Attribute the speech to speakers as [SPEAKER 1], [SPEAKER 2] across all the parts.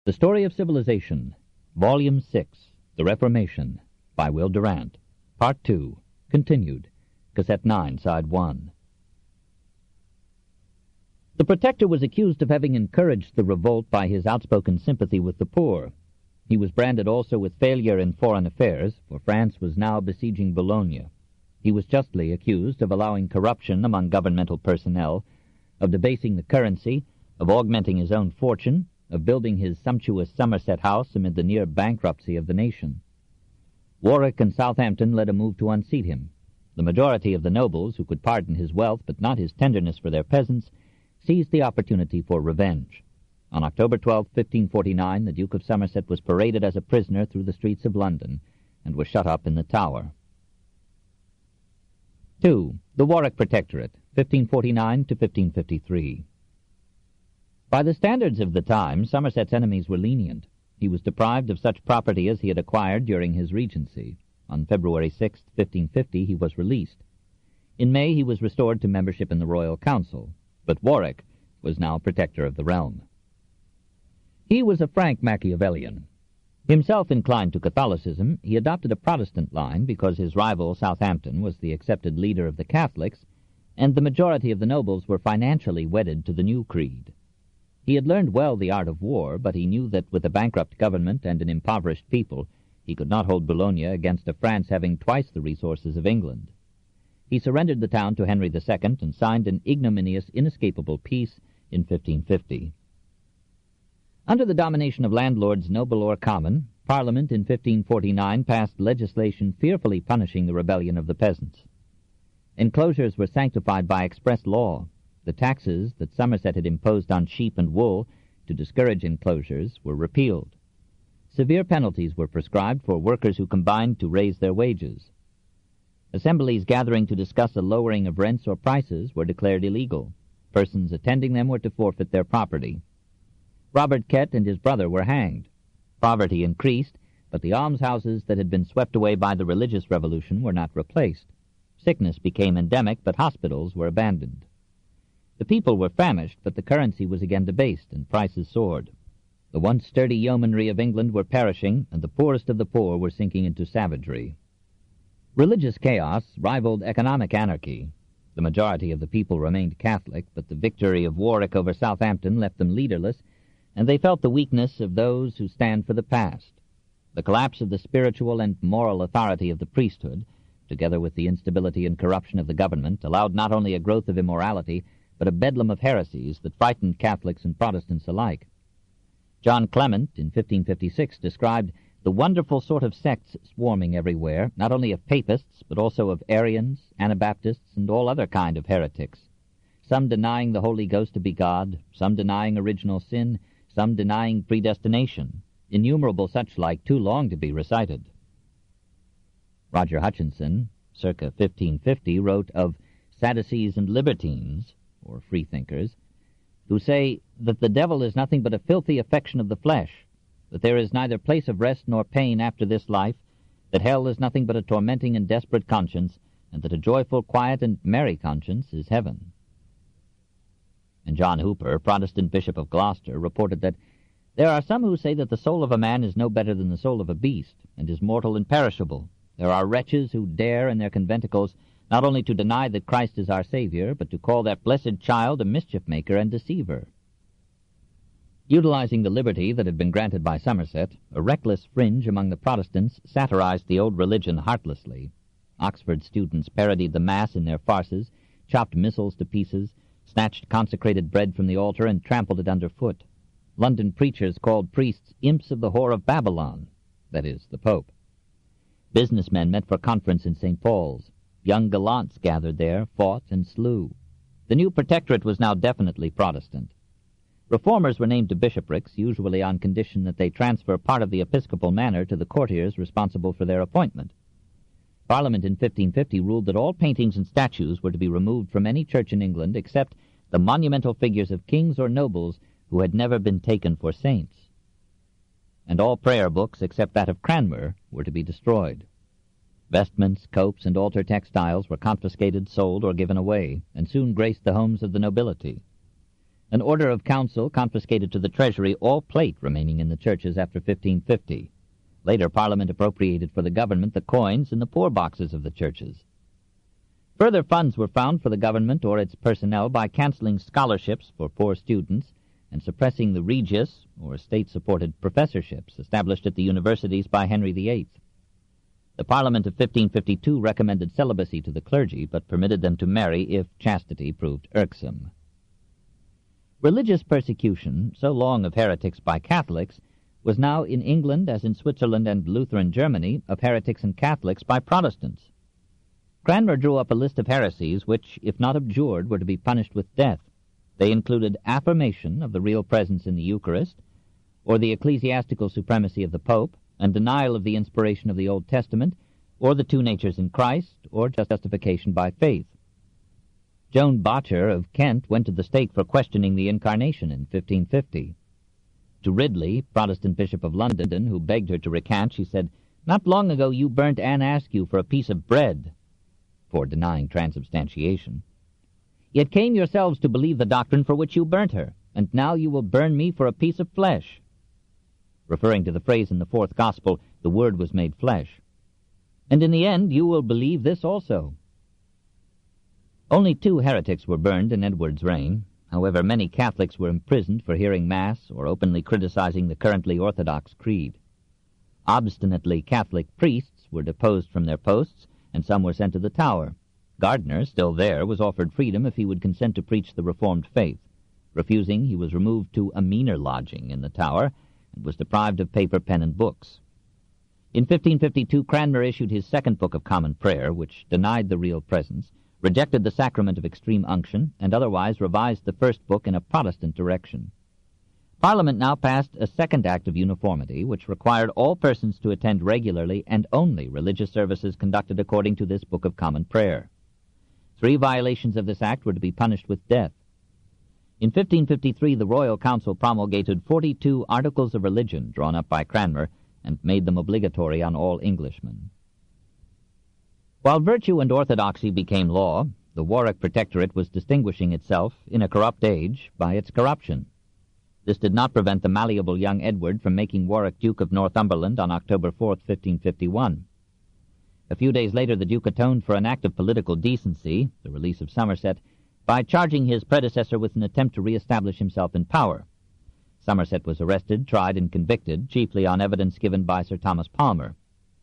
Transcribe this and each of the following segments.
[SPEAKER 1] The Story of Civilization, Volume 6, The Reformation, by Will Durant, Part 2, continued, Cassette 9, Side 1. The Protector was accused of having encouraged the revolt by his outspoken sympathy with the poor. He was branded also with failure in foreign affairs, for France was now besieging Bologna. He was justly accused of allowing corruption among governmental personnel, of debasing the currency, of augmenting his own fortune, of building his sumptuous Somerset house amid the near bankruptcy of the nation. Warwick and Southampton led a move to unseat him. The majority of the nobles, who could pardon his wealth but not his tenderness for their peasants, seized the opportunity for revenge. On October 12, 1549, the Duke of Somerset was paraded as a prisoner through the streets of London and was shut up in the Tower. 2. The Warwick Protectorate, 1549 to 1553. By the standards of the time, Somerset's enemies were lenient. He was deprived of such property as he had acquired during his regency. On February 6, 1550, he was released. In May, he was restored to membership in the Royal Council, but Warwick was now protector of the realm. He was a frank Machiavellian. Himself inclined to Catholicism, he adopted a Protestant line because his rival Southampton was the accepted leader of the Catholics, and the majority of the nobles were financially wedded to the new creed. He had learned well the art of war, but he knew that with a bankrupt government and an impoverished people, he could not hold Bologna against a France having twice the resources of England. He surrendered the town to Henry II and signed an ignominious, inescapable peace in 1550. Under the domination of landlords, noble or common, Parliament in 1549 passed legislation fearfully punishing the rebellion of the peasants. Enclosures were sanctified by express law. The taxes that Somerset had imposed on sheep and wool to discourage enclosures were repealed. Severe penalties were prescribed for workers who combined to raise their wages. Assemblies gathering to discuss a lowering of rents or prices were declared illegal. Persons attending them were to forfeit their property. Robert Kett and his brother were hanged. Poverty increased, but the almshouses that had been swept away by the religious revolution were not replaced. Sickness became endemic, but hospitals were abandoned. The people were famished, but the currency was again debased, and prices soared. The once sturdy yeomanry of England were perishing, and the poorest of the poor were sinking into savagery. Religious chaos rivaled economic anarchy. The majority of the people remained Catholic, but the victory of Warwick over Southampton left them leaderless, and they felt the weakness of those who stand for the past. The collapse of the spiritual and moral authority of the priesthood, together with the instability and corruption of the government, allowed not only a growth of immorality, but a bedlam of heresies that frightened Catholics and Protestants alike. John Clement, in 1556, described the wonderful sort of sects swarming everywhere, not only of papists, but also of Arians, Anabaptists, and all other kind of heretics, some denying the Holy Ghost to be God, some denying original sin, some denying predestination, innumerable such like too long to be recited. Roger Hutchinson, circa 1550, wrote of Sadducees and libertines, or freethinkers, who say that the devil is nothing but a filthy affection of the flesh, that there is neither place of rest nor pain after this life, that hell is nothing but a tormenting and desperate conscience, and that a joyful, quiet, and merry conscience is heaven. And John Hooper, Protestant Bishop of Gloucester, reported that there are some who say that the soul of a man is no better than the soul of a beast, and is mortal and perishable. There are wretches who dare in their conventicles not only to deny that Christ is our Savior, but to call that blessed child a mischief-maker and deceiver. Utilizing the liberty that had been granted by Somerset, a reckless fringe among the Protestants satirized the old religion heartlessly. Oxford students parodied the Mass in their farces, chopped missals to pieces, snatched consecrated bread from the altar, and trampled it underfoot. London preachers called priests imps of the whore of Babylon, that is, the Pope. Businessmen met for conference in St. Paul's. Young gallants gathered there, fought, and slew. The new protectorate was now definitely Protestant. Reformers were named to bishoprics, usually on condition that they transfer part of the episcopal manor to the courtiers responsible for their appointment. Parliament in 1550 ruled that all paintings and statues were to be removed from any church in England except the monumental figures of kings or nobles who had never been taken for saints. And all prayer books except that of Cranmer were to be destroyed. Vestments, copes, and altar textiles were confiscated, sold, or given away, and soon graced the homes of the nobility. An order of council confiscated to the treasury all plate remaining in the churches after 1550. Later, Parliament appropriated for the government the coins in the poor boxes of the churches. Further funds were found for the government or its personnel by cancelling scholarships for poor students and suppressing the regius, or state-supported professorships, established at the universities by Henry VIII. The Parliament of 1552 recommended celibacy to the clergy, but permitted them to marry if chastity proved irksome. Religious persecution, so long of heretics by Catholics, was now in England, as in Switzerland and Lutheran Germany, of heretics and Catholics by Protestants. Cranmer drew up a list of heresies which, if not abjured, were to be punished with death. They included affirmation of the real presence in the Eucharist, or the ecclesiastical supremacy of the Pope, and denial of the inspiration of the Old Testament, or the two natures in Christ, or justification by faith. Joan Bocher of Kent went to the stake for questioning the Incarnation in 1550. To Ridley, Protestant Bishop of London, who begged her to recant, she said, "Not long ago you burnt Anne Askew for a piece of bread," for denying transubstantiation. "Yet came yourselves to believe the doctrine for which you burnt her, and now you will burn me for a piece of flesh," referring to the phrase in the fourth Gospel, "The Word was made flesh." "And in the end you will believe this also." Only 2 heretics were burned in Edward's reign. However, many Catholics were imprisoned for hearing Mass or openly criticizing the currently orthodox creed. Obstinately Catholic priests were deposed from their posts, and some were sent to the Tower. Gardiner, still there, was offered freedom if he would consent to preach the Reformed faith. Refusing, he was removed to a meaner lodging in the Tower and was deprived of paper, pen, and books. In 1552, Cranmer issued his second Book of Common Prayer, which denied the real presence, rejected the sacrament of extreme unction, and otherwise revised the first book in a Protestant direction. Parliament now passed a second Act of Uniformity, which required all persons to attend regularly and only religious services conducted according to this Book of Common Prayer. 3 violations of this act were to be punished with death. In 1553, the Royal Council promulgated 42 Articles of Religion drawn up by Cranmer and made them obligatory on all Englishmen. While virtue and orthodoxy became law, the Warwick Protectorate was distinguishing itself, in a corrupt age, by its corruption. This did not prevent the malleable young Edward from making Warwick Duke of Northumberland on October 4, 1551. A few days later, the Duke atoned for an act of political decency, the release of Somerset, by charging his predecessor with an attempt to re-establish himself in power. Somerset was arrested, tried, and convicted, chiefly on evidence given by Sir Thomas Palmer.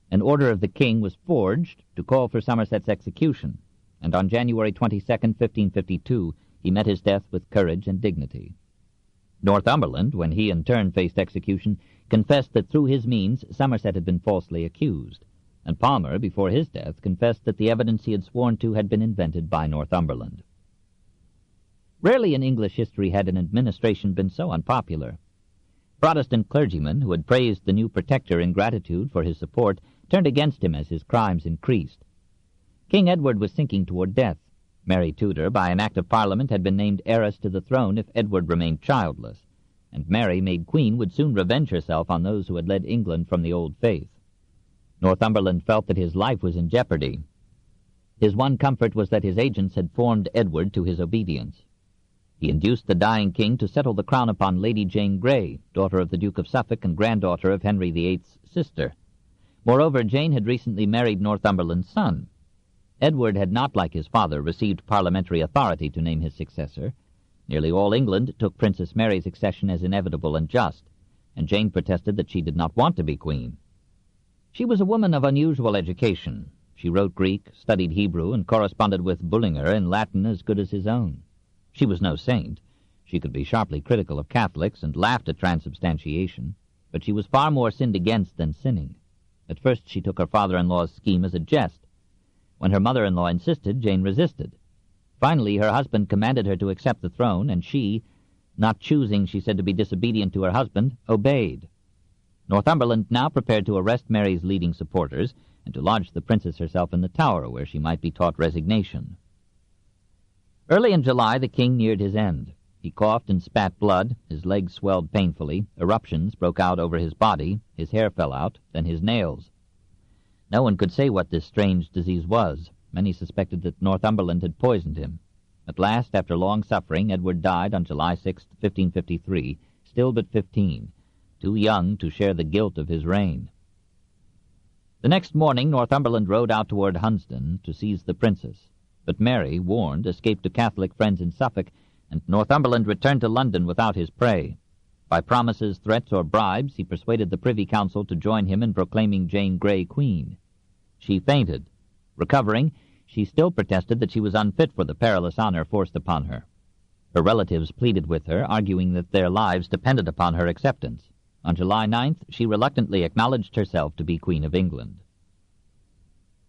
[SPEAKER 1] An order of the king was forged to call for Somerset's execution, and on January 22, 1552, he met his death with courage and dignity. Northumberland, when he in turn faced execution, confessed that through his means Somerset had been falsely accused, and Palmer, before his death, confessed that the evidence he had sworn to had been invented by Northumberland. Rarely in English history had an administration been so unpopular. Protestant clergymen, who had praised the new protector in gratitude for his support, turned against him as his crimes increased. King Edward was sinking toward death. Mary Tudor, by an act of Parliament, had been named heiress to the throne if Edward remained childless, and Mary, made queen, would soon revenge herself on those who had led England from the old faith. Northumberland felt that his life was in jeopardy. His one comfort was that his agents had formed Edward to his obedience. He induced the dying king to settle the crown upon Lady Jane Grey, daughter of the Duke of Suffolk and granddaughter of Henry VIII's sister. Moreover, Jane had recently married Northumberland's son. Edward had not, like his father, received parliamentary authority to name his successor. Nearly all England took Princess Mary's accession as inevitable and just, and Jane protested that she did not want to be queen. She was a woman of unusual education. She wrote Greek, studied Hebrew, and corresponded with Bullinger in Latin as good as his own. She was no saint. She could be sharply critical of Catholics and laughed at transubstantiation, but she was far more sinned against than sinning. At first she took her father-in-law's scheme as a jest. When her mother-in-law insisted, Jane resisted. Finally, her husband commanded her to accept the throne, and she, not choosing, she said, to be disobedient to her husband, obeyed. Northumberland now prepared to arrest Mary's leading supporters and to lodge the princess herself in the Tower, where she might be taught resignation. Early in July, the king neared his end. He coughed and spat blood, his legs swelled painfully, eruptions broke out over his body, his hair fell out, then his nails. No one could say what this strange disease was. Many suspected that Northumberland had poisoned him. At last, after long suffering, Edward died on July 6, 1553, still but 15, too young to share the guilt of his reign. The next morning Northumberland rode out toward Hunsdon to seize the princess, but Mary, warned, escaped to Catholic friends in Suffolk, and Northumberland returned to London without his prey. By promises, threats, or bribes, he persuaded the Privy Council to join him in proclaiming Jane Grey queen. She fainted. Recovering, she still protested that she was unfit for the perilous honor forced upon her. Her relatives pleaded with her, arguing that their lives depended upon her acceptance. On July 9th, she reluctantly acknowledged herself to be Queen of England.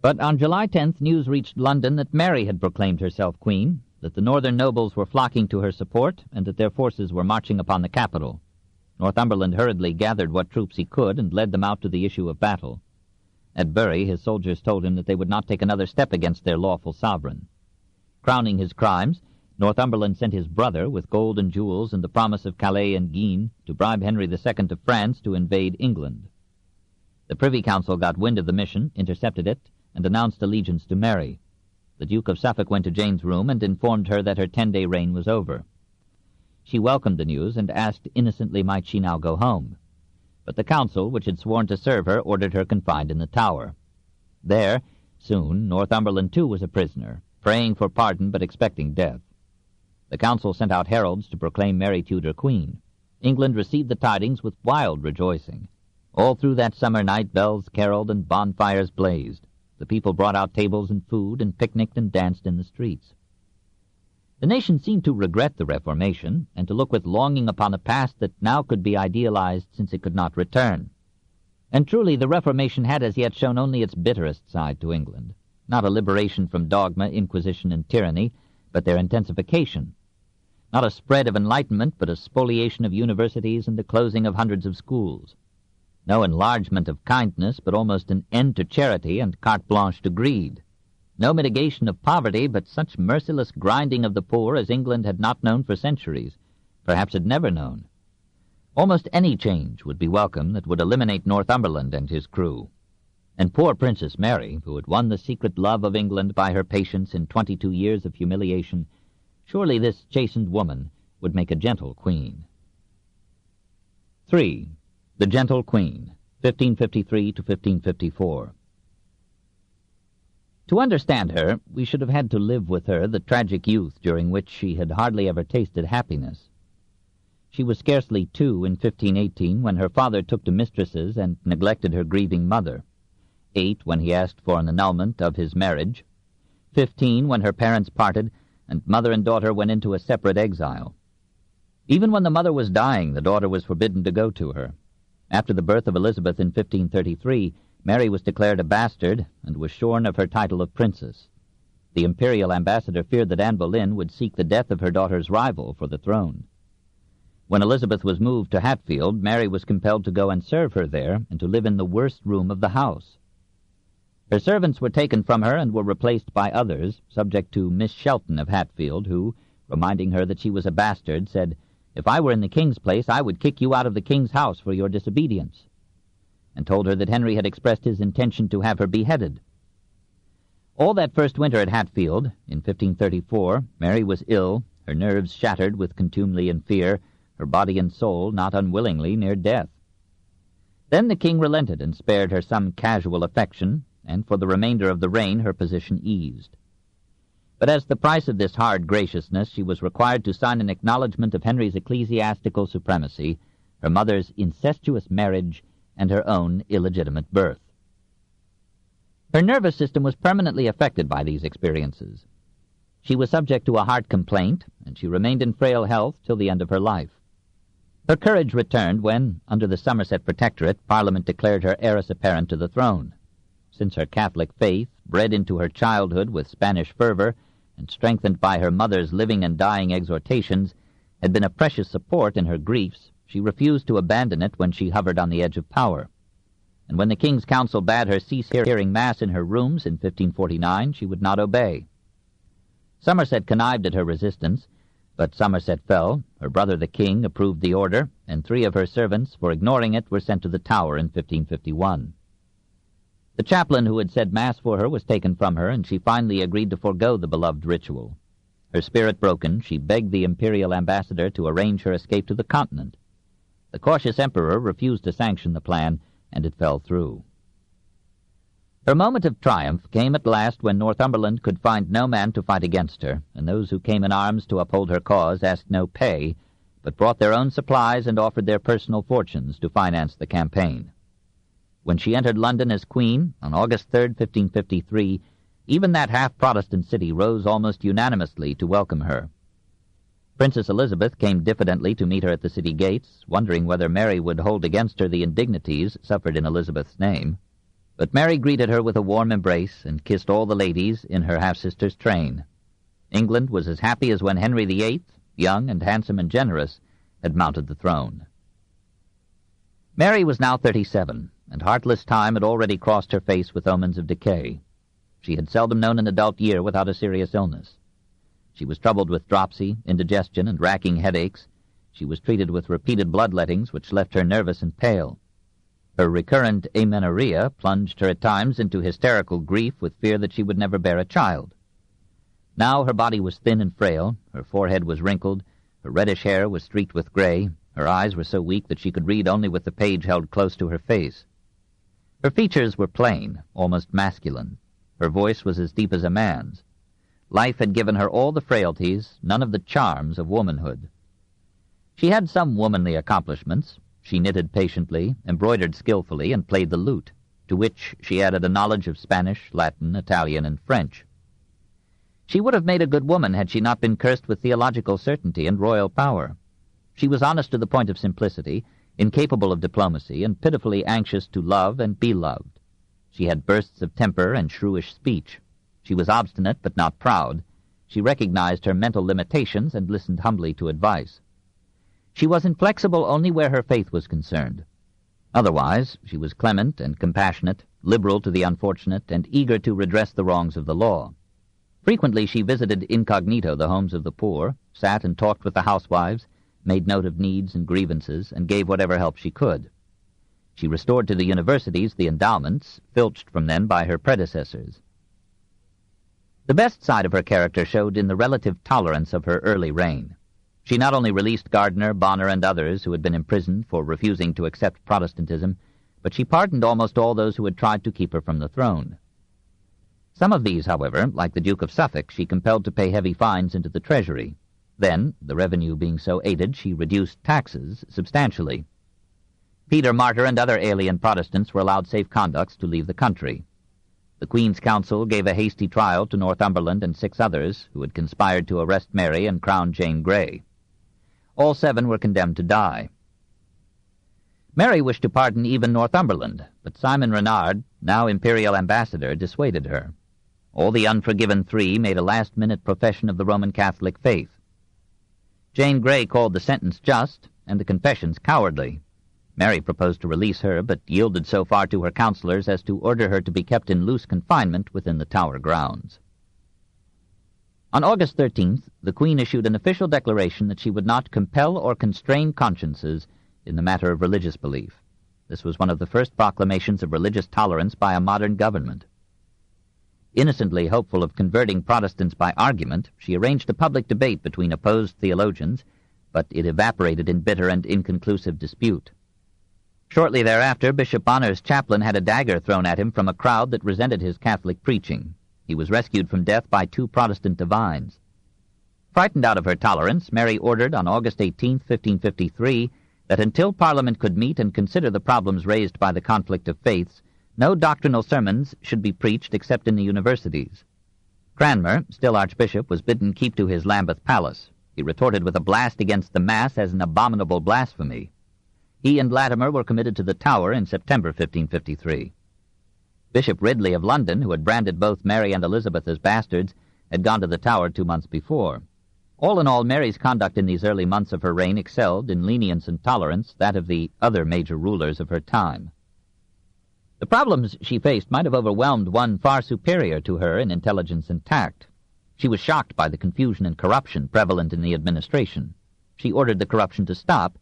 [SPEAKER 1] But on July 10th, news reached London that Mary had proclaimed herself queen, that the northern nobles were flocking to her support, and that their forces were marching upon the capital. Northumberland hurriedly gathered what troops he could and led them out to the issue of battle. At Bury, his soldiers told him that they would not take another step against their lawful sovereign. Crowning his crimes, Northumberland sent his brother with gold and jewels and the promise of Calais and Guienne to bribe Henry II of France to invade England. The Privy Council got wind of the mission, intercepted it, and announced allegiance to Mary. The Duke of Suffolk went to Jane's room and informed her that her 10-day reign was over. She welcomed the news and asked innocently might she now go home. But the council, which had sworn to serve her, ordered her confined in the Tower. There, soon, Northumberland too was a prisoner, praying for pardon but expecting death. The council sent out heralds to proclaim Mary Tudor queen. England received the tidings with wild rejoicing. All through that summer night bells caroled and bonfires blazed. The people brought out tables and food and picnicked and danced in the streets. The nation seemed to regret the Reformation, and to look with longing upon a past that now could be idealized since it could not return. And truly the Reformation had as yet shown only its bitterest side to England, not a liberation from dogma, inquisition, and tyranny, but their intensification. Not a spread of enlightenment, but a spoliation of universities and the closing of hundreds of schools. No enlargement of kindness, but almost an end to charity and carte blanche to greed. No mitigation of poverty, but such merciless grinding of the poor as England had not known for centuries, perhaps had never known. Almost any change would be welcome that would eliminate Northumberland and his crew. And poor Princess Mary, who had won the secret love of England by her patience in 22 years of humiliation, surely this chastened woman would make a gentle queen. 3. The Gentle Queen, 1553 to 1554. To understand her, we should have had to live with her the tragic youth during which she had hardly ever tasted happiness. She was scarcely 2 in 1518 when her father took to mistresses and neglected her grieving mother, 8 when he asked for an annulment of his marriage, 15 when her parents parted and mother and daughter went into a separate exile. Even when the mother was dying, the daughter was forbidden to go to her. After the birth of Elizabeth in 1533, Mary was declared a bastard and was shorn of her title of princess. The imperial ambassador feared that Anne Boleyn would seek the death of her daughter's rival for the throne. When Elizabeth was moved to Hatfield, Mary was compelled to go and serve her there and to live in the worst room of the house. Her servants were taken from her and were replaced by others, subject to Miss Shelton of Hatfield, who, reminding her that she was a bastard, said, "If I were in the king's place, I would kick you out of the king's house for your disobedience," and told her that Henry had expressed his intention to have her beheaded. All that first winter at Hatfield, in 1534, Mary was ill, her nerves shattered with contumely and fear, her body and soul not unwillingly near death. Then the king relented and spared her some casual affection, and for the remainder of the reign her position eased. But as the price of this hard graciousness, she was required to sign an acknowledgment of Henry's ecclesiastical supremacy, her mother's incestuous marriage, and her own illegitimate birth. Her nervous system was permanently affected by these experiences. She was subject to a heart complaint, and she remained in frail health till the end of her life. Her courage returned when, under the Somerset protectorate, Parliament declared her heiress apparent to the throne. Since her Catholic faith, bred into her childhood with Spanish fervor, and strengthened by her mother's living and dying exhortations, had been a precious support in her griefs, she refused to abandon it when she hovered on the edge of power. And when the King's Council bade her cease hearing Mass in her rooms in 1549, she would not obey. Somerset connived at her resistance, but Somerset fell, her brother the King approved the order, and 3 of her servants, for ignoring it, were sent to the Tower in 1551. The chaplain who had said Mass for her was taken from her, and she finally agreed to forego the beloved ritual. Her spirit broken, she begged the imperial ambassador to arrange her escape to the continent. The cautious emperor refused to sanction the plan, and it fell through. Her moment of triumph came at last when Northumberland could find no man to fight against her, and those who came in arms to uphold her cause asked no pay, but brought their own supplies and offered their personal fortunes to finance the campaign. When she entered London as queen, on August 3, 1553, even that half-Protestant city rose almost unanimously to welcome her. Princess Elizabeth came diffidently to meet her at the city gates, wondering whether Mary would hold against her the indignities suffered in Elizabeth's name. But Mary greeted her with a warm embrace and kissed all the ladies in her half-sister's train. England was as happy as when Henry VIII, young and handsome and generous, had mounted the throne. Mary was now 37, and heartless time had already crossed her face with omens of decay. She had seldom known an adult year without a serious illness. She was troubled with dropsy, indigestion, and racking headaches. She was treated with repeated bloodlettings which left her nervous and pale. Her recurrent amenorrhea plunged her at times into hysterical grief with fear that she would never bear a child. Now her body was thin and frail, her forehead was wrinkled, her reddish hair was streaked with gray, her eyes were so weak that she could read only with the page held close to her face. Her features were plain, almost masculine. Her voice was as deep as a man's. Life had given her all the frailties, none of the charms of womanhood. She had some womanly accomplishments. She knitted patiently, embroidered skillfully, and played the lute, to which she added a knowledge of Spanish, Latin, Italian, and French. She would have made a good woman had she not been cursed with theological certainty and royal power. She was honest to the point of simplicity, incapable of diplomacy, and pitifully anxious to love and be loved. She had bursts of temper and shrewish speech. She was obstinate but not proud. She recognized her mental limitations and listened humbly to advice. She was inflexible only where her faith was concerned. Otherwise, she was clement and compassionate, liberal to the unfortunate, and eager to redress the wrongs of the law. Frequently she visited incognito the homes of the poor, sat and talked with the housewives, made note of needs and grievances, and gave whatever help she could. She restored to the universities the endowments, filched from them by her predecessors. The best side of her character showed in the relative tolerance of her early reign. She not only released Gardiner, Bonner, and others who had been imprisoned for refusing to accept Protestantism, but she pardoned almost all those who had tried to keep her from the throne. Some of these, however, like the Duke of Suffolk, she compelled to pay heavy fines into the treasury. Then, the revenue being so aided, she reduced taxes substantially. Peter Martyr and other alien Protestants were allowed safe conducts to leave the country. The Queen's Council gave a hasty trial to Northumberland and 6 others who had conspired to arrest Mary and crown Jane Grey. All 7 were condemned to die. Mary wished to pardon even Northumberland, but Simon Renard, now imperial ambassador, dissuaded her. All the unforgiven 3 made a last-minute profession of the Roman Catholic faith. Jane Grey called the sentence just and the confessions cowardly. Mary proposed to release her, but yielded so far to her counselors as to order her to be kept in loose confinement within the Tower grounds. On August 13th, the Queen issued an official declaration that she would not compel or constrain consciences in the matter of religious belief. This was one of the first proclamations of religious tolerance by a modern government. Innocently hopeful of converting Protestants by argument, she arranged a public debate between opposed theologians, but it evaporated in bitter and inconclusive dispute. Shortly thereafter, Bishop Bonner's chaplain had a dagger thrown at him from a crowd that resented his Catholic preaching. He was rescued from death by 2 Protestant divines. Frightened out of her tolerance, Mary ordered on August 18, 1553, that until Parliament could meet and consider the problems raised by the conflict of faiths, no doctrinal sermons should be preached except in the universities. Cranmer, still Archbishop, was bidden keep to his Lambeth palace. He retorted with a blast against the Mass as an abominable blasphemy. He and Latimer were committed to the Tower in September 1553. Bishop Ridley of London, who had branded both Mary and Elizabeth as bastards, had gone to the Tower 2 months before. All in all, Mary's conduct in these early months of her reign excelled in lenience and tolerance that of the other major rulers of her time. The problems she faced might have overwhelmed one far superior to her in intelligence and tact. She was shocked by the confusion and corruption prevalent in the administration. She ordered the corruption to stop.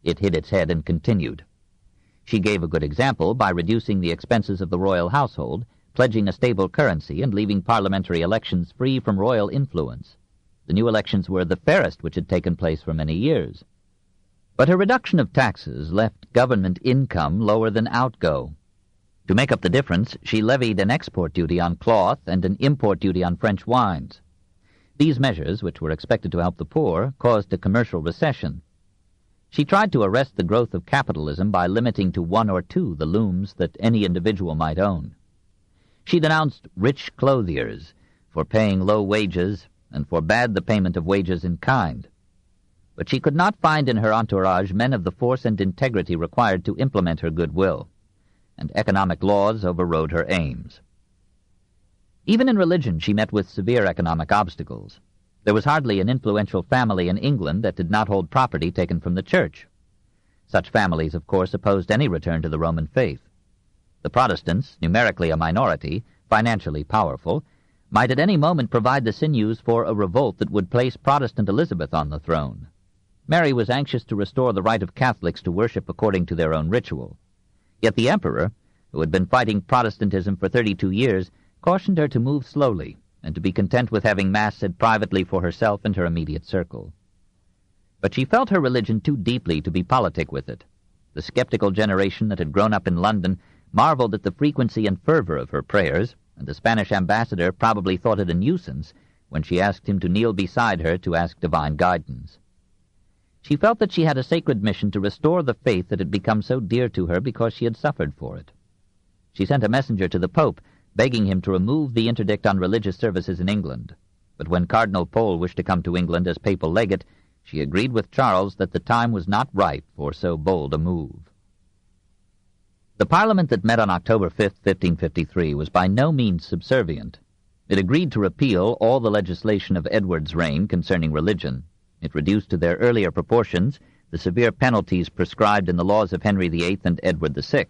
[SPEAKER 1] It hid its head and continued. She gave a good example by reducing the expenses of the royal household, pledging a stable currency, and leaving parliamentary elections free from royal influence. The new elections were the fairest which had taken place for many years. But her reduction of taxes left government income lower than outgo. To make up the difference, she levied an export duty on cloth and an import duty on French wines. These measures, which were expected to help the poor, caused a commercial recession. She tried to arrest the growth of capitalism by limiting to one or two the looms that any individual might own. She denounced rich clothiers for paying low wages and forbade the payment of wages in kind. But she could not find in her entourage men of the force and integrity required to implement her goodwill, and economic laws overrode her aims. Even in religion she met with severe economic obstacles. There was hardly an influential family in England that did not hold property taken from the Church. Such families, of course, opposed any return to the Roman faith. The Protestants, numerically a minority, financially powerful, might at any moment provide the sinews for a revolt that would place Protestant Elizabeth on the throne. Mary was anxious to restore the right of Catholics to worship according to their own ritual. Yet the Emperor, who had been fighting Protestantism for 32 years, cautioned her to move slowly and to be content with having Mass said privately for herself and her immediate circle. But she felt her religion too deeply to be politic with it. The skeptical generation that had grown up in London marveled at the frequency and fervor of her prayers, and the Spanish ambassador probably thought it a nuisance when she asked him to kneel beside her to ask divine guidance. She felt that she had a sacred mission to restore the faith that had become so dear to her because she had suffered for it. She sent a messenger to the Pope, begging him to remove the interdict on religious services in England. But when Cardinal Pole wished to come to England as papal legate, she agreed with Charles that the time was not ripe for so bold a move. The Parliament that met on October 5, 1553, was by no means subservient. It agreed to repeal all the legislation of Edward's reign concerning religion. It reduced to their earlier proportions the severe penalties prescribed in the laws of Henry VIII and Edward VI.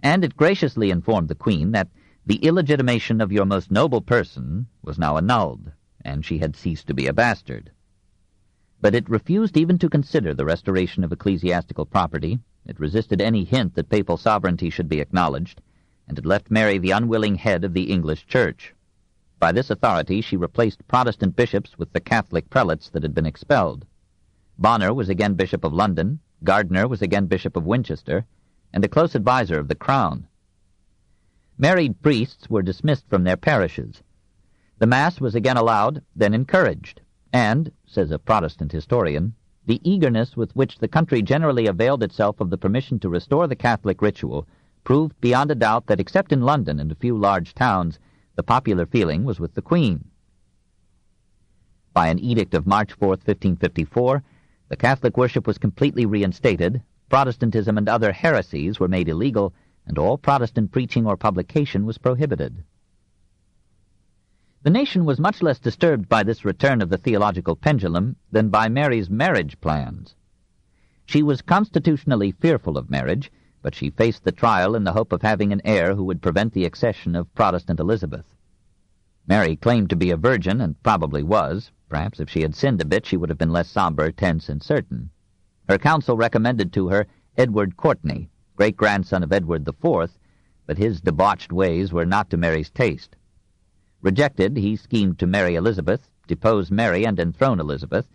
[SPEAKER 1] And it graciously informed the Queen that the illegitimation of your most noble person was now annulled, and she had ceased to be a bastard. But it refused even to consider the restoration of ecclesiastical property. It resisted any hint that papal sovereignty should be acknowledged, and it left Mary the unwilling head of the English Church. By this authority she replaced Protestant bishops with the Catholic prelates that had been expelled. Bonner was again Bishop of London, Gardiner was again Bishop of Winchester, and a close adviser of the Crown. Married priests were dismissed from their parishes. The Mass was again allowed, then encouraged, and, says a Protestant historian, the eagerness with which the country generally availed itself of the permission to restore the Catholic ritual proved beyond a doubt that, except in London and a few large towns, the popular feeling was with the Queen. By an edict of March 4, 1554, the Catholic worship was completely reinstated, Protestantism and other heresies were made illegal, and all Protestant preaching or publication was prohibited. The nation was much less disturbed by this return of the theological pendulum than by Mary's marriage plans. She was constitutionally fearful of marriage, but she faced the trial in the hope of having an heir who would prevent the accession of Protestant Elizabeth. Mary claimed to be a virgin, and probably was. Perhaps if she had sinned a bit, she would have been less somber, tense, and certain. Her council recommended to her Edward Courtenay, great-grandson of Edward IV, but his debauched ways were not to Mary's taste. Rejected, he schemed to marry Elizabeth, depose Mary and enthrone Elizabeth,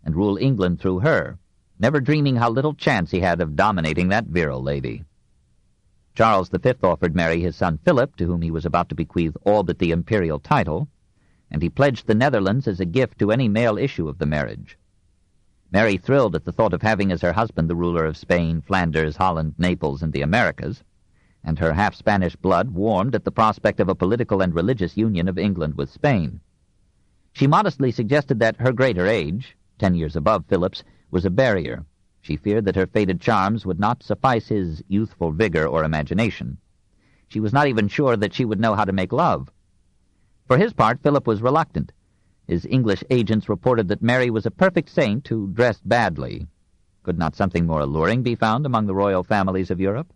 [SPEAKER 1] and rule England through her, never dreaming how little chance he had of dominating that virile lady. Charles V offered Mary his son Philip, to whom he was about to bequeath all but the imperial title, and he pledged the Netherlands as a gift to any male issue of the marriage. Mary thrilled at the thought of having as her husband the ruler of Spain, Flanders, Holland, Naples, and the Americas, and her half-Spanish blood warmed at the prospect of a political and religious union of England with Spain. She modestly suggested that her greater age, 10 years above Philip's, was a barrier. She feared that her faded charms would not suffice his youthful vigor or imagination. She was not even sure that she would know how to make love. For his part, Philip was reluctant. His English agents reported that Mary was a perfect saint who dressed badly. Could not something more alluring be found among the royal families of Europe?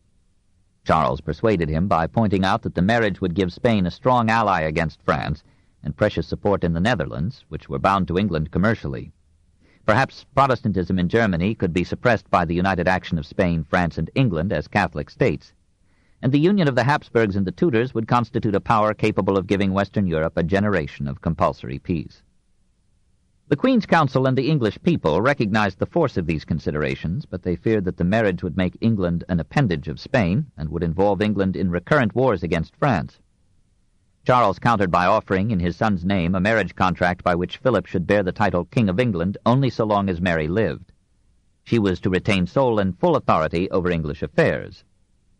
[SPEAKER 1] Charles persuaded him by pointing out that the marriage would give Spain a strong ally against France and precious support in the Netherlands, which were bound to England commercially. Perhaps Protestantism in Germany could be suppressed by the united action of Spain, France, and England as Catholic states, and the union of the Habsburgs and the Tudors would constitute a power capable of giving Western Europe a generation of compulsory peace. The Queen's Council and the English people recognized the force of these considerations, but they feared that the marriage would make England an appendage of Spain and would involve England in recurrent wars against France. Charles countered by offering, in his son's name, a marriage contract by which Philip should bear the title King of England only so long as Mary lived. She was to retain sole and full authority over English affairs.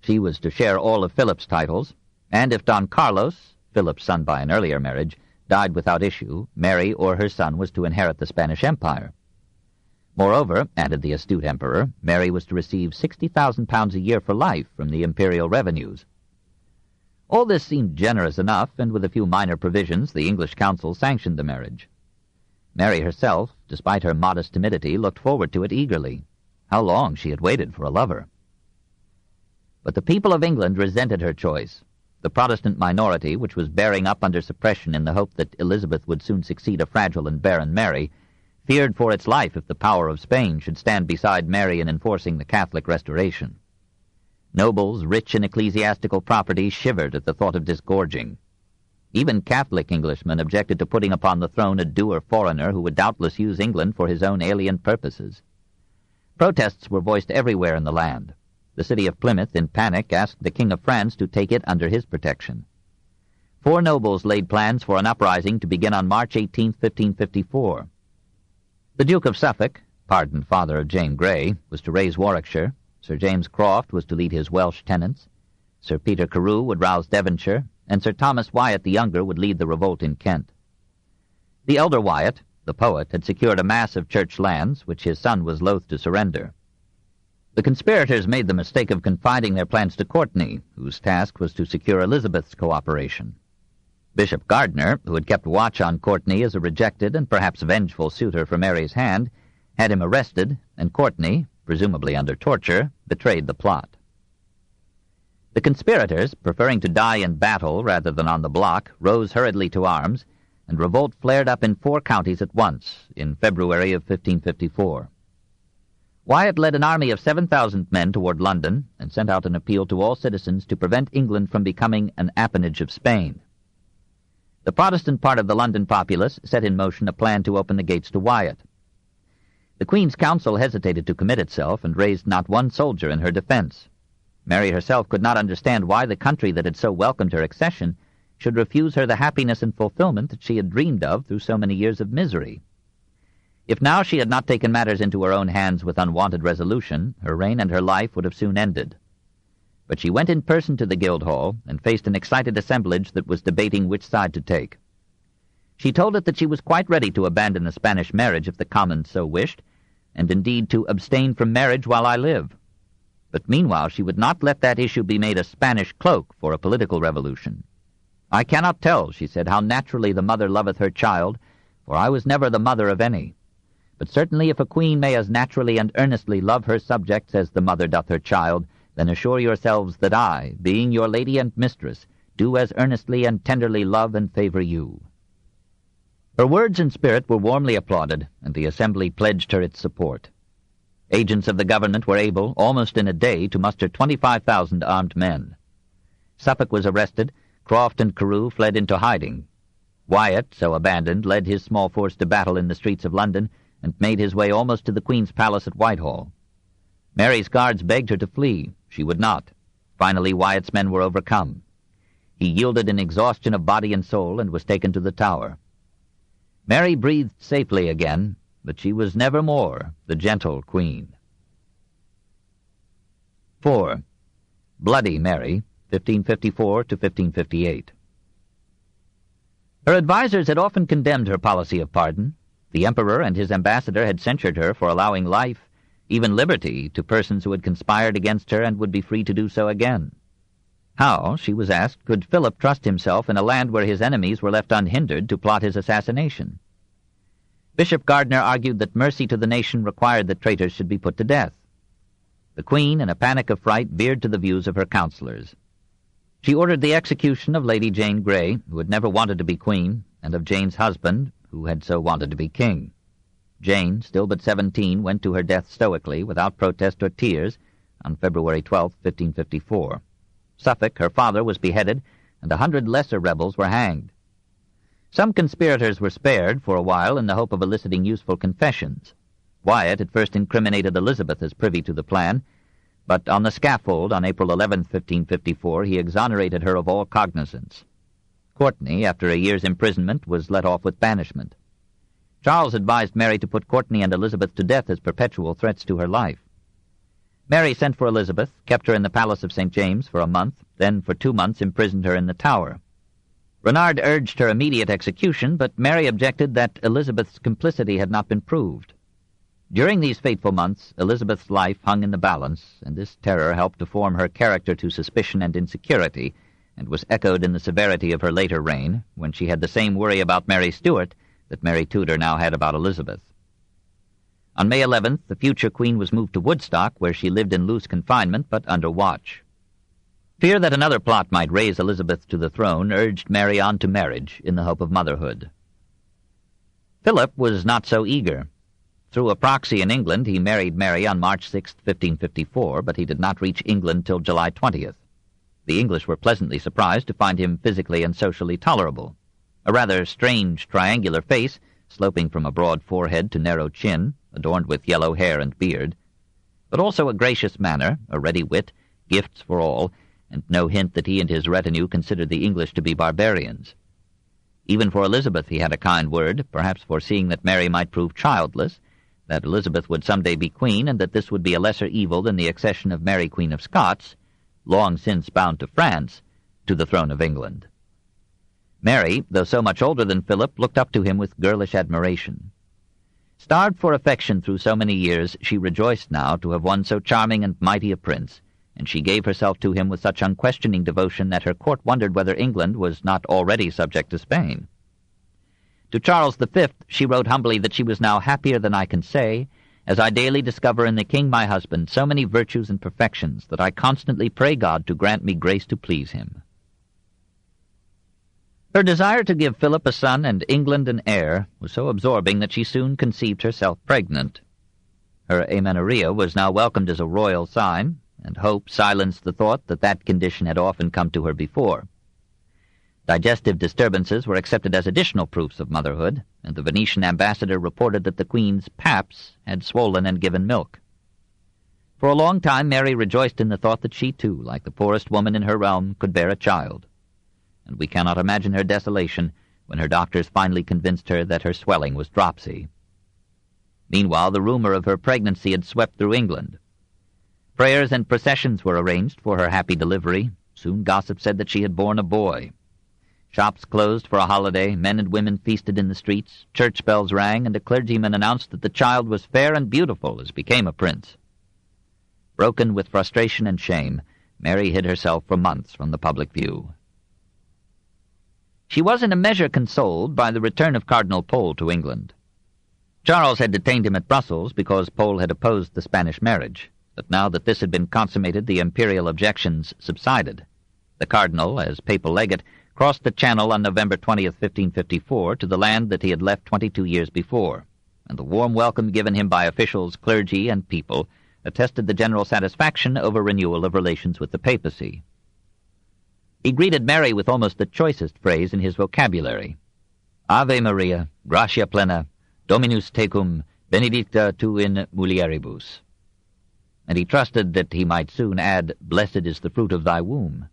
[SPEAKER 1] She was to share all of Philip's titles, and if Don Carlos, Philip's son by an earlier marriage, died without issue, Mary or her son was to inherit the Spanish Empire. Moreover, added the astute emperor, Mary was to receive £60,000 a year for life from the imperial revenues. All this seemed generous enough, and with a few minor provisions, the English council sanctioned the marriage. Mary herself, despite her modest timidity, looked forward to it eagerly. How long she had waited for a lover! But the people of England resented her choice. The Protestant minority, which was bearing up under suppression in the hope that Elizabeth would soon succeed a fragile and barren Mary, feared for its life if the power of Spain should stand beside Mary in enforcing the Catholic Restoration. Nobles rich in ecclesiastical property shivered at the thought of disgorging. Even Catholic Englishmen objected to putting upon the throne a dour foreigner who would doubtless use England for his own alien purposes. Protests were voiced everywhere in the land. The city of Plymouth, in panic, asked the King of France to take it under his protection. 4 nobles laid plans for an uprising to begin on March 18, 1554. The Duke of Suffolk, pardoned father of Jane Grey, was to raise Warwickshire. Sir James Croft was to lead his Welsh tenants. Sir Peter Carew would rouse Devonshire, and Sir Thomas Wyatt the Younger would lead the revolt in Kent. The elder Wyatt, the poet, had secured a mass of church lands, which his son was loath to surrender. The conspirators made the mistake of confiding their plans to Courtenay, whose task was to secure Elizabeth's cooperation. Bishop Gardiner, who had kept watch on Courtenay as a rejected and perhaps vengeful suitor for Mary's hand, had him arrested, and Courtenay, presumably under torture, betrayed the plot. The conspirators, preferring to die in battle rather than on the block, rose hurriedly to arms, and revolt flared up in 4 counties at once in February of 1554. Wyatt led an army of 7,000 men toward London and sent out an appeal to all citizens to prevent England from becoming an appanage of Spain. The Protestant part of the London populace set in motion a plan to open the gates to Wyatt. The Queen's Council hesitated to commit itself and raised not one soldier in her defense. Mary herself could not understand why the country that had so welcomed her accession should refuse her the happiness and fulfillment that she had dreamed of through so many years of misery. If now she had not taken matters into her own hands with unwonted resolution, her reign and her life would have soon ended. But she went in person to the Guildhall and faced an excited assemblage that was debating which side to take. She told it that she was quite ready to abandon the Spanish marriage if the Commons so wished, and indeed to abstain from marriage while I live. But meanwhile she would not let that issue be made a Spanish cloak for a political revolution. I cannot tell, she said, how naturally the mother loveth her child, for I was never the mother of any. But certainly if a queen may as naturally and earnestly love her subjects as the mother doth her child, then assure yourselves that I, being your lady and mistress, do as earnestly and tenderly love and favor you. Her words and spirit were warmly applauded, and the assembly pledged her its support. Agents of the government were able, almost in a day, to muster 25,000 armed men. Suffolk was arrested, Croft and Carew fled into hiding. Wyatt, so abandoned, led his small force to battle in the streets of London, and made his way almost to the Queen's palace at Whitehall. Mary's guards begged her to flee. She would not. Finally, Wyatt's men were overcome. He yielded in exhaustion of body and soul and was taken to the Tower. Mary breathed safely again, but she was nevermore the gentle queen. 4. Bloody Mary, 1554 to 1558. Her advisers had often condemned her policy of pardon. The emperor and his ambassador had censured her for allowing life, even liberty, to persons who had conspired against her and would be free to do so again. How, she was asked, could Philip trust himself in a land where his enemies were left unhindered to plot his assassination? Bishop Gardiner argued that mercy to the nation required that traitors should be put to death. The Queen, in a panic of fright, veered to the views of her counselors. She ordered the execution of Lady Jane Grey, who had never wanted to be queen, and of Jane's husband, who had so wanted to be king. Jane, still but 17, went to her death stoically, without protest or tears, on February 12, 1554. Suffolk, her father, was beheaded, and 100 lesser rebels were hanged. Some conspirators were spared for a while in the hope of eliciting useful confessions. Wyatt at first incriminated Elizabeth as privy to the plan, but on the scaffold on April 11, 1554, he exonerated her of all cognizance. Courtenay, after a year's imprisonment, was let off with banishment. Charles advised Mary to put Courtenay and Elizabeth to death as perpetual threats to her life. Mary sent for Elizabeth, kept her in the palace of St. James for a month, then for 2 months imprisoned her in the Tower. Renard urged her immediate execution, but Mary objected that Elizabeth's complicity had not been proved. During these fateful months, Elizabeth's life hung in the balance, and this terror helped to form her character to suspicion and insecurity, and was echoed in the severity of her later reign, when she had the same worry about Mary Stuart that Mary Tudor now had about Elizabeth. On May 11th, the future queen was moved to Woodstock, where she lived in loose confinement, but under watch. Fear that another plot might raise Elizabeth to the throne urged Mary on to marriage in the hope of motherhood. Philip was not so eager. Through a proxy in England, he married Mary on March 6, 1554, but he did not reach England till July 20th. The English were pleasantly surprised to find him physically and socially tolerable. A rather strange triangular face, sloping from a broad forehead to narrow chin, adorned with yellow hair and beard, but also a gracious manner, a ready wit, gifts for all, and no hint that he and his retinue considered the English to be barbarians. Even for Elizabeth he had a kind word, perhaps foreseeing that Mary might prove childless, that Elizabeth would someday be queen, and that this would be a lesser evil than the accession of Mary Queen of Scots, long since bound to France, to the throne of England. Mary, though so much older than Philip, looked up to him with girlish admiration. Starved for affection through so many years, she rejoiced now to have won so charming and mighty a prince, and she gave herself to him with such unquestioning devotion that her court wondered whether England was not already subject to Spain. To Charles V she wrote humbly that she was now happier than I can say, as I daily discover in the king my husband so many virtues and perfections that I constantly pray God to grant me grace to please him. Her desire to give Philip a son and England an heir was so absorbing that she soon conceived herself pregnant. Her amenorrhea was now welcomed as a royal sign, and hope silenced the thought that that condition had often come to her before. Digestive disturbances were accepted as additional proofs of motherhood, and the Venetian ambassador reported that the queen's paps had swollen and given milk. For a long time Mary rejoiced in the thought that she too, like the poorest woman in her realm, could bear a child, and we cannot imagine her desolation when her doctors finally convinced her that her swelling was dropsy. Meanwhile, the rumor of her pregnancy had swept through England. Prayers and processions were arranged for her happy delivery. Soon gossip said that she had borne a boy. Shops closed for a holiday, men and women feasted in the streets, church bells rang, and a clergyman announced that the child was fair and beautiful, as became a prince. Broken with frustration and shame, Mary hid herself for months from the public view. She was in a measure consoled by the return of Cardinal Pole to England. Charles had detained him at Brussels because Pole had opposed the Spanish marriage, but now that this had been consummated, the imperial objections subsided. The cardinal, as papal legate, crossed the Channel on November 20th, 1554, to the land that he had left 22 years before, and the warm welcome given him by officials, clergy, and people attested the general satisfaction over renewal of relations with the papacy. He greeted Mary with almost the choicest phrase in his vocabulary. Ave Maria, gratia plena, Dominus tecum, benedicta tu in mulieribus. And he trusted that he might soon add, Blessed is the fruit of thy womb.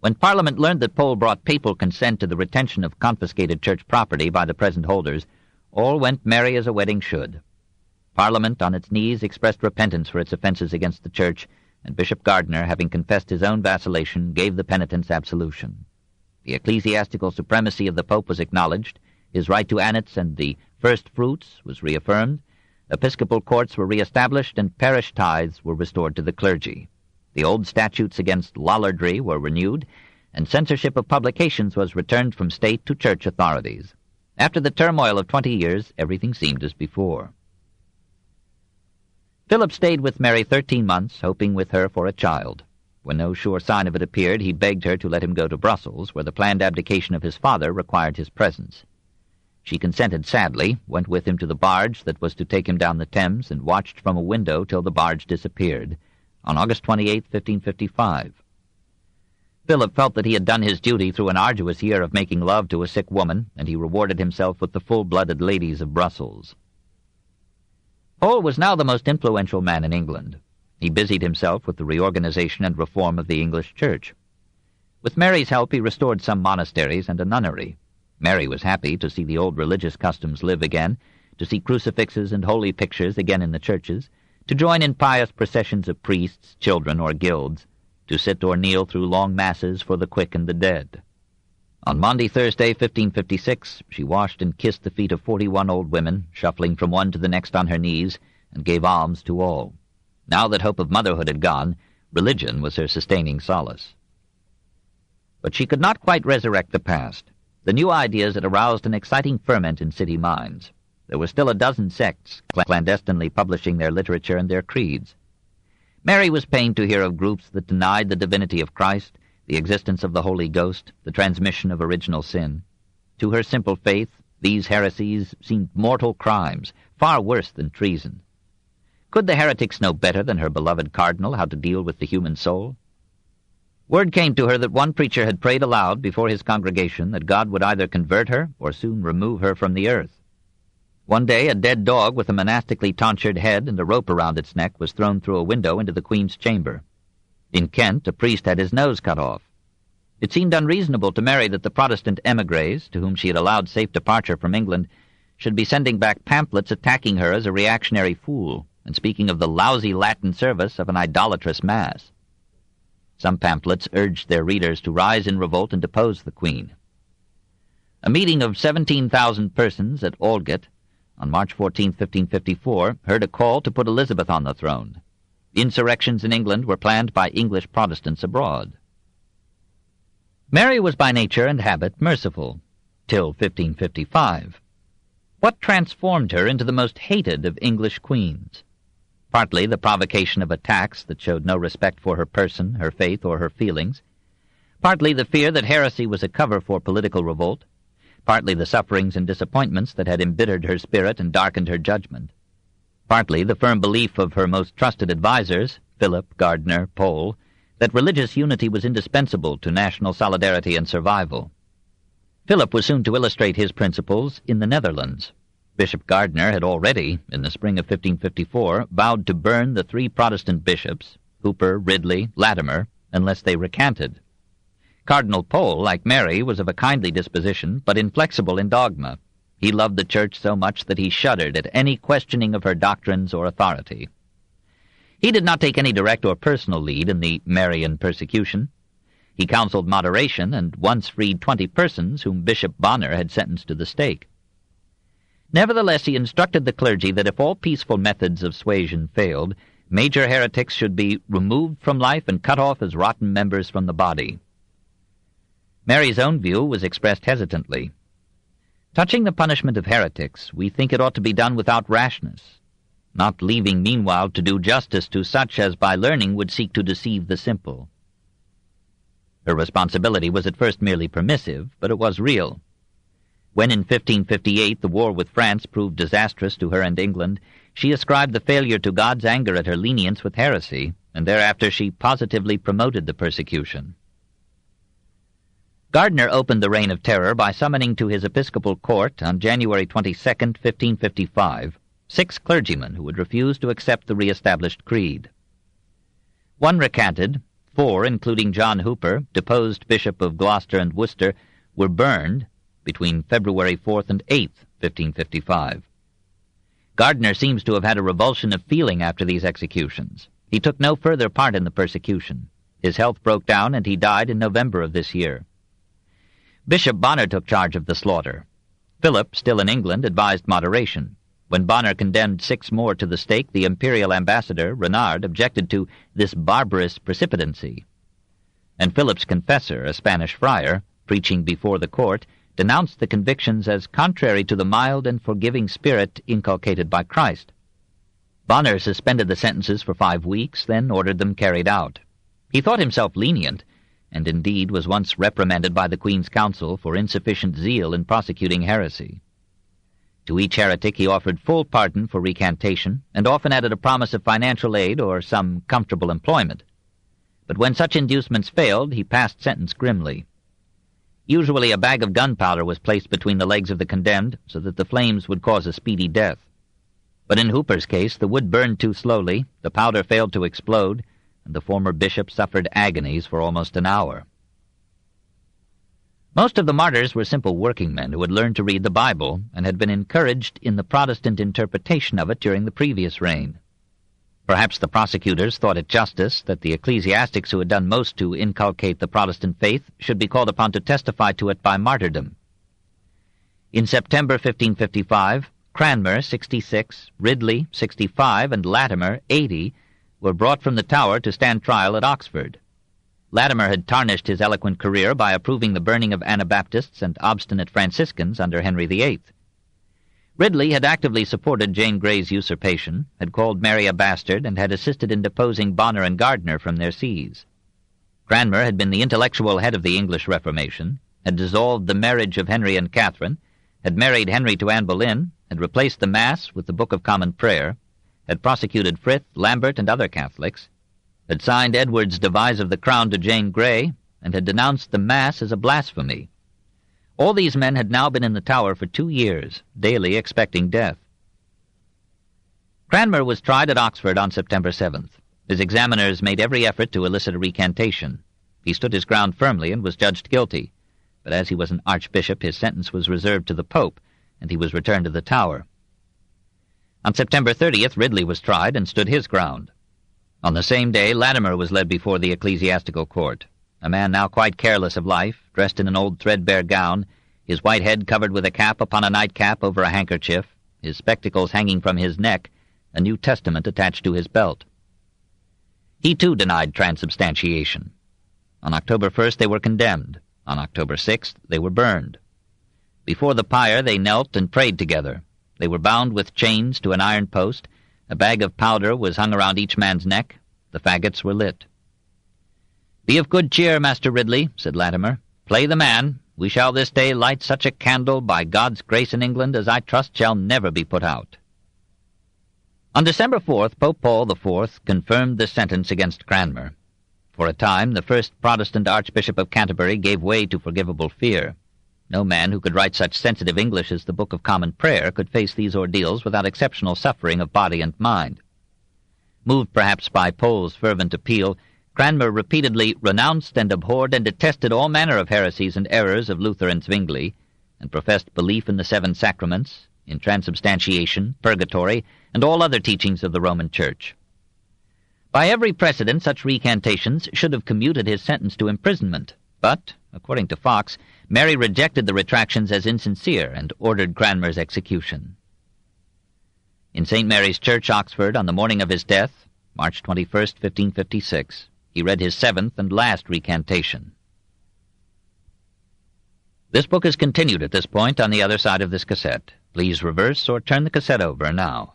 [SPEAKER 1] When Parliament learned that Pole brought papal consent to the retention of confiscated church property by the present holders, all went merry as a wedding should. Parliament, on its knees, expressed repentance for its offences against the Church, and Bishop Gardiner, having confessed his own vacillation, gave the penitents absolution. The ecclesiastical supremacy of the Pope was acknowledged, his right to annats and the first fruits was reaffirmed, episcopal courts were re-established, and parish tithes were restored to the clergy. The old statutes against lollardry were renewed, and censorship of publications was returned from state to church authorities. After the turmoil of 20 years, everything seemed as before. Philip stayed with Mary 13 months, hoping with her for a child. When no sure sign of it appeared, he begged her to let him go to Brussels, where the planned abdication of his father required his presence. She consented sadly, went with him to the barge that was to take him down the Thames, and watched from a window till the barge disappeared, on August 28, 1555. Philip felt that he had done his duty through an arduous year of making love to a sick woman, and he rewarded himself with the full-blooded ladies of Brussels. Pole was now the most influential man in England. He busied himself with the reorganization and reform of the English Church. With Mary's help he restored some monasteries and a nunnery. Mary was happy to see the old religious customs live again, to see crucifixes and holy pictures again in the churches, to join in pious processions of priests, children, or guilds, to sit or kneel through long masses for the quick and the dead. On Maundy Thursday, 1556, she washed and kissed the feet of 41 old women, shuffling from one to the next on her knees, and gave alms to all. Now that hope of motherhood had gone, religion was her sustaining solace. But she could not quite resurrect the past. The new ideas had aroused an exciting ferment in city minds. There were still a dozen sects, clandestinely publishing their literature and their creeds. Mary was pained to hear of groups that denied the divinity of Christ, the existence of the Holy Ghost, the transmission of original sin. To her simple faith, these heresies seemed mortal crimes, far worse than treason. Could the heretics know better than her beloved cardinal how to deal with the human soul? Word came to her that one preacher had prayed aloud before his congregation that God would either convert her or soon remove her from the earth. One day a dead dog with a monastically tonsured head and a rope around its neck was thrown through a window into the Queen's chamber. In Kent, a priest had his nose cut off. It seemed unreasonable to Mary that the Protestant émigrés, to whom she had allowed safe departure from England, should be sending back pamphlets attacking her as a reactionary fool and speaking of the lousy Latin service of an idolatrous Mass. Some pamphlets urged their readers to rise in revolt and depose the Queen. A meeting of 17,000 persons at Aldgate on March 14, 1554, heard a call to put Elizabeth on the throne. Insurrections in England were planned by English Protestants abroad. Mary was by nature and habit merciful, till 1555. What transformed her into the most hated of English queens? Partly the provocation of attacks that showed no respect for her person, her faith, or her feelings. Partly the fear that heresy was a cover for political revolt. Partly the sufferings and disappointments that had embittered her spirit and darkened her judgment. Partly the firm belief of her most trusted advisers, Philip, Gardiner, Pole, that religious unity was indispensable to national solidarity and survival. Philip was soon to illustrate his principles in the Netherlands. Bishop Gardiner had already, in the spring of 1554, vowed to burn the 3 Protestant bishops, Hooper, Ridley, Latimer, unless they recanted. Cardinal Pole, like Mary, was of a kindly disposition, but inflexible in dogma. He loved the Church so much that he shuddered at any questioning of her doctrines or authority. He did not take any direct or personal lead in the Marian persecution. He counseled moderation and once freed 20 persons whom Bishop Bonner had sentenced to the stake. Nevertheless, he instructed the clergy that if all peaceful methods of suasion failed, major heretics should be removed from life and cut off as rotten members from the body. Mary's own view was expressed hesitantly. Touching the punishment of heretics, we think it ought to be done without rashness, not leaving meanwhile to do justice to such as by learning would seek to deceive the simple. Her responsibility was at first merely permissive, but it was real. When in 1558 the war with France proved disastrous to her and England, she ascribed the failure to God's anger at her lenience with heresy, and thereafter she positively promoted the persecution. Gardiner opened the Reign of Terror by summoning to his episcopal court on January 22, 1555, 6 clergymen who had refused to accept the re-established creed. One recanted, 4, including John Hooper, deposed Bishop of Gloucester and Worcester, were burned between February 4th and 8th, 1555. Gardiner seems to have had a revulsion of feeling after these executions. He took no further part in the persecution. His health broke down and he died in November of this year. Bishop Bonner took charge of the slaughter. Philip, still in England, advised moderation. When Bonner condemned 6 more to the stake, the imperial ambassador, Renard, objected to this barbarous precipitancy. And Philip's confessor, a Spanish friar, preaching before the court, denounced the convictions as contrary to the mild and forgiving spirit inculcated by Christ. Bonner suspended the sentences for 5 weeks, then ordered them carried out. He thought himself lenient, and indeed was once reprimanded by the Queen's Council for insufficient zeal in prosecuting heresy. To each heretic he offered full pardon for recantation, and often added a promise of financial aid or some comfortable employment. but when such inducements failed, he passed sentence grimly. Usually a bag of gunpowder was placed between the legs of the condemned so that the flames would cause a speedy death. But in Hooper's case, the wood burned too slowly, the powder failed to explode, and the former bishop suffered agonies for almost an hour. Most of the martyrs were simple working men who had learned to read the Bible and had been encouraged in the Protestant interpretation of it during the previous reign. Perhaps the prosecutors thought it justice that the ecclesiastics who had done most to inculcate the Protestant faith should be called upon to testify to it by martyrdom. In September 1555, Cranmer, 66, Ridley, 65, and Latimer, 80, were brought from the Tower to stand trial at Oxford. Latimer had tarnished his eloquent career by approving the burning of Anabaptists and obstinate Franciscans under Henry VIII. Ridley had actively supported Jane Grey's usurpation, had called Mary a bastard, and had assisted in deposing Bonner and Gardiner from their sees. Cranmer had been the intellectual head of the English Reformation, had dissolved the marriage of Henry and Catherine, had married Henry to Anne Boleyn, had replaced the Mass with the Book of Common Prayer, had prosecuted Frith, Lambert, and other Catholics, had signed Edward's devise of the crown to Jane Grey, and had denounced the Mass as a blasphemy. All these men had now been in the Tower for 2 years, daily expecting death. Cranmer was tried at Oxford on September 7th. His examiners made every effort to elicit a recantation. He stood his ground firmly and was judged guilty, but as he was an archbishop, his sentence was reserved to the Pope, and he was returned to the Tower. On September 30th, Ridley was tried and stood his ground. On the same day, Latimer was led before the ecclesiastical court. A man now quite careless of life, dressed in an old threadbare gown, his white head covered with a cap upon a nightcap over a handkerchief, his spectacles hanging from his neck, a New Testament attached to his belt. He too denied transubstantiation. On October 1st they were condemned. On October 6th they were burned. Before the pyre they knelt and prayed together. They were bound with chains to an iron post. A bag of powder was hung around each man's neck. The faggots were lit. "Be of good cheer, Master Ridley," said Latimer. "Play the man. We shall this day light such a candle by God's grace in England as I trust shall never be put out." On December 4th, Pope Paul IV confirmed the sentence against Cranmer. For a time, the first Protestant Archbishop of Canterbury gave way to forgivable fear. No man who could write such sensitive English as the Book of Common Prayer could face these ordeals without exceptional suffering of body and mind. Moved perhaps by Pole's fervent appeal, Cranmer repeatedly renounced and abhorred and detested all manner of heresies and errors of Luther and Zwingli, and professed belief in the 7 sacraments, in transubstantiation, purgatory, and all other teachings of the Roman Church. By every precedent, such recantations should have commuted his sentence to imprisonment, but, according to Fox, Mary rejected the retractions as insincere and ordered Cranmer's execution. In St. Mary's Church, Oxford, on the morning of his death, March 21st, 1556, he read his 7th and last recantation. This book is continued at this point on the other side of this cassette. Please reverse or turn the cassette over now.